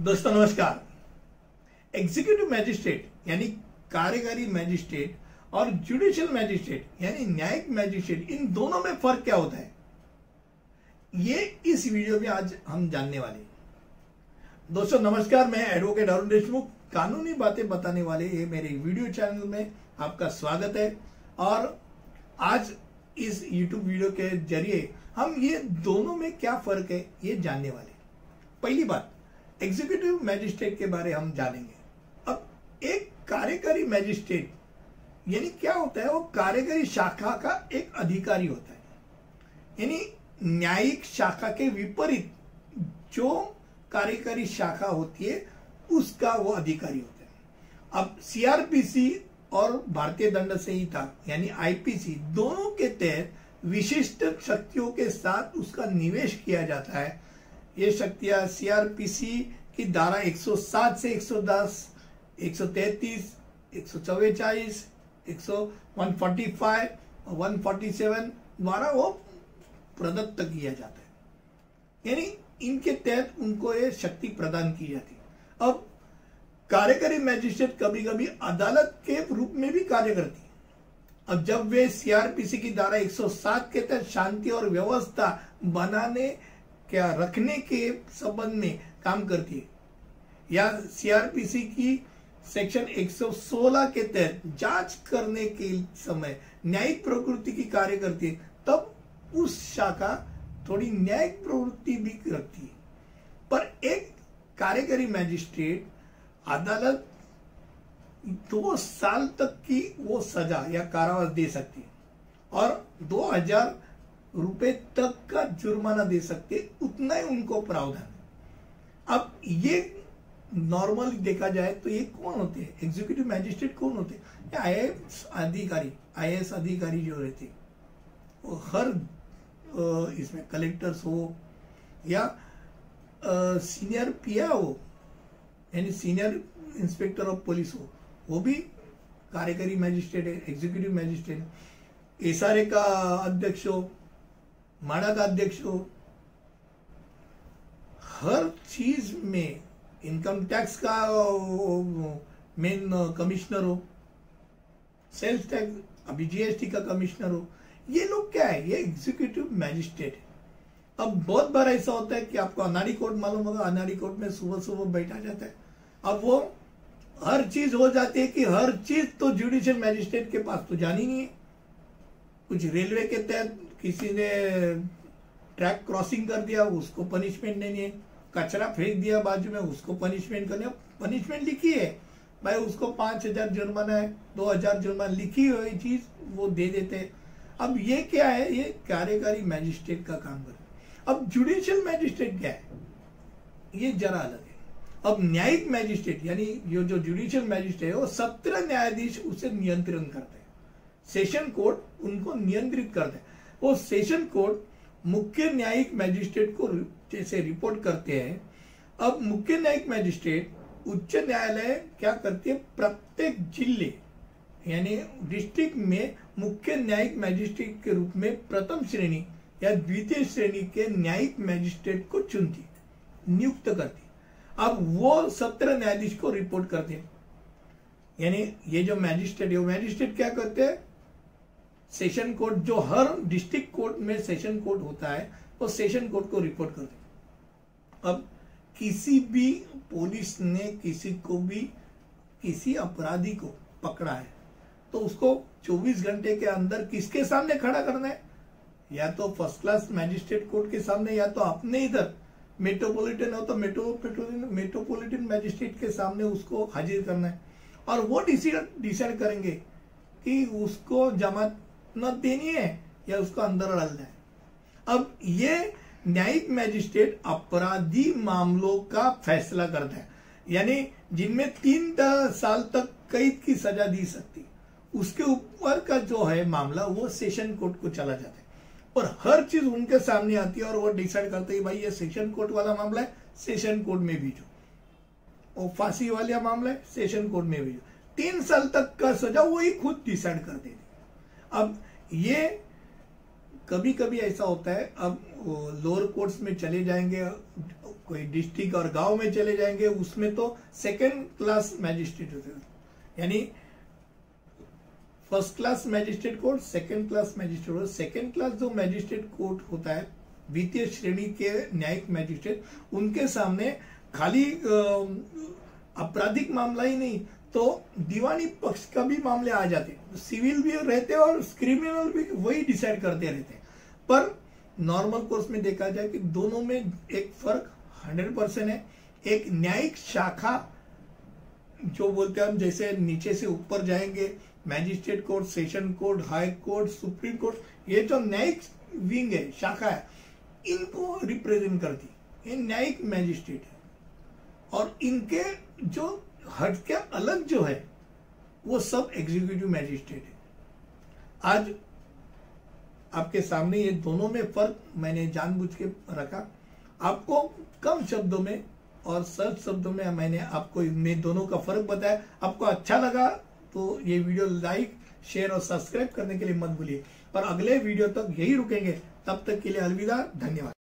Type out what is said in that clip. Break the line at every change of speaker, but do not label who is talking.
दोस्तों नमस्कार। Executive magistrate यानी कार्यकारी मैजिस्ट्रेट और जुडिशियल मैजिस्ट्रेट यानी न्यायिक मैजिस्ट्रेट, इन दोनों में फर्क क्या होता है, ये इस वीडियो में आज हम जानने वाले हैं। दोस्तों नमस्कार, मैं एडवोकेट अरुण देशमुख कानूनी बातें बताने वाले ये मेरे वीडियो चैनल में आपका स्वागत है। और आज इस यूट्यूब वीडियो के जरिए हम ये दोनों में क्या फर्क है ये जानने वाले। पहली बात, एग्जीक्यूटिव मैजिस्ट्रेट के बारे हम जानेंगे। अब एक कार्यकारी मैजिस्ट्रेट यानी क्या होता है, वो कार्यकारी शाखा का एक अधिकारी होता है, यानी न्यायिक शाखा के विपरीत जो कार्यकारी शाखा होती है उसका वो अधिकारी होता है। अब सीआरपीसी और भारतीय दंड संहिता यानी आईपीसी दोनों के तहत विशिष्ट शक्तियों के साथ उसका निवेश किया जाता है। ये शक्तियां सीआरपीसी की धारा 107 से 110, 133, 144, 145 और 147 द्वारा वो प्रदत्त किया जाता है, यानी इनके तहत उनको ये शक्ति प्रदान की जाती है। अब कार्यकारी मैजिस्ट्रेट कभी कभी अदालत के रूप में भी कार्य करती है। अब जब वे सीआरपीसी की धारा 107 के तहत शांति और व्यवस्था बनाने क्या रखने के संबंध में काम करती है, या सीआरपीसी की सेक्शन 116 के तहत जांच करने के समय न्यायिक प्रवृत्ति की कार्य करती है, तब उस शाखा थोड़ी न्यायिक प्रवृत्ति भी रखती है। पर एक कार्यकारी मैजिस्ट्रेट अदालत 2 साल तक की वो सजा या कारावास दे सकती है और 2000 रुपए तक का जुर्माना दे सकते, उतना ही उनको प्रावधान है। अब ये नॉर्मली देखा जाए तो ये कौन होते हैं, एग्जीक्यूटिव मैजिस्ट्रेट कौन होते हैं? आईएएस अधिकारी जो रहते हैं वो हर इसमें कलेक्टर्स हो या सीनियर पीआई हो यानी सीनियर इंस्पेक्टर ऑफ पुलिस हो, वो भी कार्यकारी मैजिस्ट्रेट है, एग्जीक्यूटिव मैजिस्ट्रेट है। एसआरए का अध्यक्ष हो, माड़ा का अध्यक्ष हो, हर चीज में, इनकम टैक्स का मेन कमिश्नर हो, सेल्स टैक्स, अभी जीएसटी का कमिश्नर हो, ये लोग क्या है, ये एग्जीक्यूटिव मैजिस्ट्रेट है। अब बहुत बार ऐसा होता है कि आपको अनाड़ी कोर्ट मालूम होगा, अनाड़ी कोर्ट में सुबह सुबह बैठा जाता है। अब वो हर चीज हो जाती है कि हर चीज तो जुडिशियल मैजिस्ट्रेट के पास तो जानी नहीं है। कुछ रेलवे के तहत किसी ने ट्रैक क्रॉसिंग कर दिया, उसको पनिशमेंट नहीं है, कचरा फेंक दिया बाजू में, उसको पनिशमेंट करने, पनिशमेंट लिखी है भाई, उसको 5000 जुर्माना है, 2000 जुर्माना, लिखी हुई चीज वो दे देते हैं। अब ये क्या है, ये कार्यकारी मैजिस्ट्रेट का काम कर। अब जुडिशियल मैजिस्ट्रेट क्या है, ये जरा अलग है। अब न्यायिक मैजिस्ट्रेट यानी ये जो जुडिशियल मैजिस्ट्रेट है वो 17 न्यायाधीश उसे नियंत्रण करते हैं। सेशन कोर्ट उनको नियंत्रित करते हैं। वो सेशन कोर्ट मुख्य न्यायिक मैजिस्ट्रेट को जैसे रिपोर्ट करते हैं। अब मुख्य न्यायिक मैजिस्ट्रेट उच्च न्यायालय क्या करती है, प्रत्येक जिले यानी डिस्ट्रिक्ट में मुख्य न्यायिक मैजिस्ट्रेट के रूप में प्रथम श्रेणी या द्वितीय श्रेणी के न्यायिक मैजिस्ट्रेट को चुनती, नियुक्त करती। अब वो 17 न्यायाधीश को रिपोर्ट करते हैं, यानी ये जो मैजिस्ट्रेट है वो मैजिस्ट्रेट क्या करते हैं, सेशन कोर्ट, जो हर डिस्ट्रिक्ट कोर्ट में सेशन कोर्ट होता है, वो सेशन कोर्ट को रिपोर्ट करते हैं। अब किसी भी पुलिस ने किसी को भी किसी अपराधी को पकड़ा है तो उसको 24 घंटे के अंदर किसके सामने खड़ा करना है, या तो फर्स्ट क्लास मैजिस्ट्रेट कोर्ट के सामने, या तो अपने इधर मेट्रोपॉलिटन हो तो मेट्रोपॉलिटन मैजिस्ट्रेट के सामने उसको हाजिर करना है। और वो डिसाइड करेंगे कि उसको जमानत देनी है या उसको अंदर डालना है। अब ये न्यायिक मैजिस्ट्रेट अपराधी मामलों का फैसला करता है, यानी जिनमें 3 साल तक कैद की सजा दी सकती, उसके ऊपर का जो है मामला वो सेशन कोर्ट को चला जाता है और हर चीज उनके सामने आती है और वो डिसाइड करते हैं भाई ये सेशन कोर्ट वाला मामला है, सेशन कोर्ट में भेजो, और फांसी वाला मामला है, सेशन कोर्ट में भेजो। 3 साल तक का सजा वही खुद डिसाइड कर देते। अब ये कभी कभी ऐसा होता है, अब लोअर कोर्ट्स में चले जाएंगे, कोई डिस्ट्रिक्ट और गांव में चले जाएंगे, उसमें तो सेकंड क्लास मैजिस्ट्रेट होते हैं, यानी first class magistrate court, second class magistrate court. Second class जो मैजिस्ट्रेट कोर्ट होता है, द्वितीय श्रेणी के न्यायिक मैजिस्ट्रेट, उनके सामने खाली आपराधिक मामला ही नहीं तो दीवानी पक्ष का भी मामले आ जाते, सिविल भी रहते और क्रिमिनल भी वही डिसाइड करते रहते हैं। पर नॉर्मल कोर्स में देखा जाए कि दोनों में एक फर्क 100% है। एक न्यायिक शाखा जो बोलते हैं हम, जैसे नीचे से ऊपर जाएंगे, magistrate court, session court, high court, supreme court, ये जो न्यायिक विंग है, शाखा है, इनको रिप्रेजेंट करती ये न्यायिक मैजिस्ट्रेट है। और इनके जो हटके अलग जो है वो सब एग्जीक्यूटिव मैजिस्ट्रेट है। आज आपके सामने ये दोनों में फर्क मैंने जानबूझ के रखा, आपको कम शब्दों में और सरल शब्दों में मैंने आपको इनमें दोनों का फर्क बताया। आपको अच्छा लगा तो ये वीडियो लाइक, शेयर और सब्सक्राइब करने के लिए मत भूलिए। और अगले वीडियो तक यही रुकेंगे, तब तक के लिए अलविदा, धन्यवाद।